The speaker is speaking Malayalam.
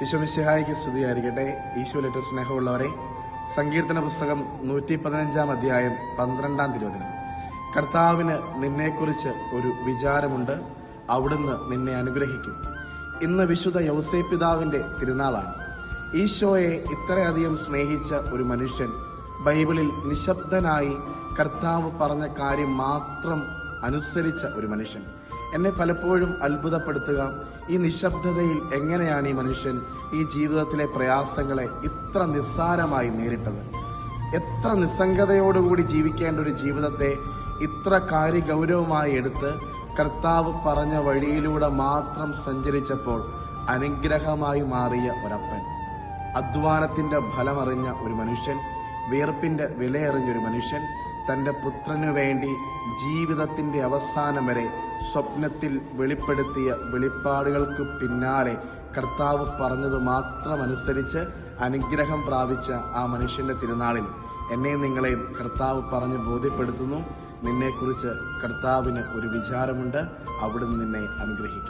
ഈശോമിശിഹായ്ക്ക് സ്തുതിയായിരിക്കട്ടെ. ഈശോയിലേറ്റ സ്നേഹമുള്ളവരെ, സങ്കീർത്തന പുസ്തകം 115 അധ്യായം 12 തിരുവചനം. കർത്താവിന് നിന്നെക്കുറിച്ച് ഒരു വിചാരമുണ്ട്, അവിടുന്ന് നിന്നെ അനുഗ്രഹിക്കും. ഇന്ന് വിശുദ്ധ യൗസേപ്പ് പിതാവിന്റെ തിരുനാളാണ്. ഈശോയെ ഇത്രയധികം സ്നേഹിച്ച ഒരു മനുഷ്യൻ, ബൈബിളിൽ നിശബ്ദനായി കർത്താവ് പറഞ്ഞ കാര്യം മാത്രം അനുസരിച്ച ഒരു മനുഷ്യൻ. എന്നെ പലപ്പോഴും അത്ഭുതപ്പെടുത്തുക, ഈ നിശബ്ദതയിൽ എങ്ങനെയാണ് ഈ മനുഷ്യൻ ഈ ജീവിതത്തിലെ പ്രയാസങ്ങളെ ഇത്ര നിസ്സാരമായി നേരിട്ടത്? എത്ര നിസ്സംഗതയോടുകൂടി ജീവിക്കേണ്ട ഒരു ജീവിതത്തെ ഇത്ര കാര്യഗൗരവമായി എടുത്ത് കർത്താവ് പറഞ്ഞ വഴിയിലൂടെ മാത്രം സഞ്ചരിച്ചപ്പോൾ അനുഗ്രഹമായി മാറിയ ഒരപ്പൻ, അധ്വാനത്തിന്റെ ഫലമറിഞ്ഞ ഒരു മനുഷ്യൻ, വിയർപ്പിന്റെ വിലയറിഞ്ഞൊരു മനുഷ്യൻ, തന്റെ പുത്രനു വേണ്ടി ജീവിതത്തിന്റെ അവസാനം വരെ സ്വപ്നത്തിൽ വെളിപ്പെടുത്തിയ വെളിപ്പാടുകൾക്ക് പിന്നാലെ കർത്താവ് പറഞ്ഞത് മാത്രമനുസരിച്ച് അനുഗ്രഹം പ്രാപിച്ച ആ മനുഷ്യന്റെ തിരുനാളിൽ എന്നെയും നിങ്ങളെയും കർത്താവ് പറഞ്ഞ് ബോധ്യപ്പെടുത്തുന്നു. നിന്നെക്കുറിച്ച് കർത്താവിന് ഒരു വിചാരമുണ്ട്, അവിടുന്ന് നിന്നെ അനുഗ്രഹിക്കും.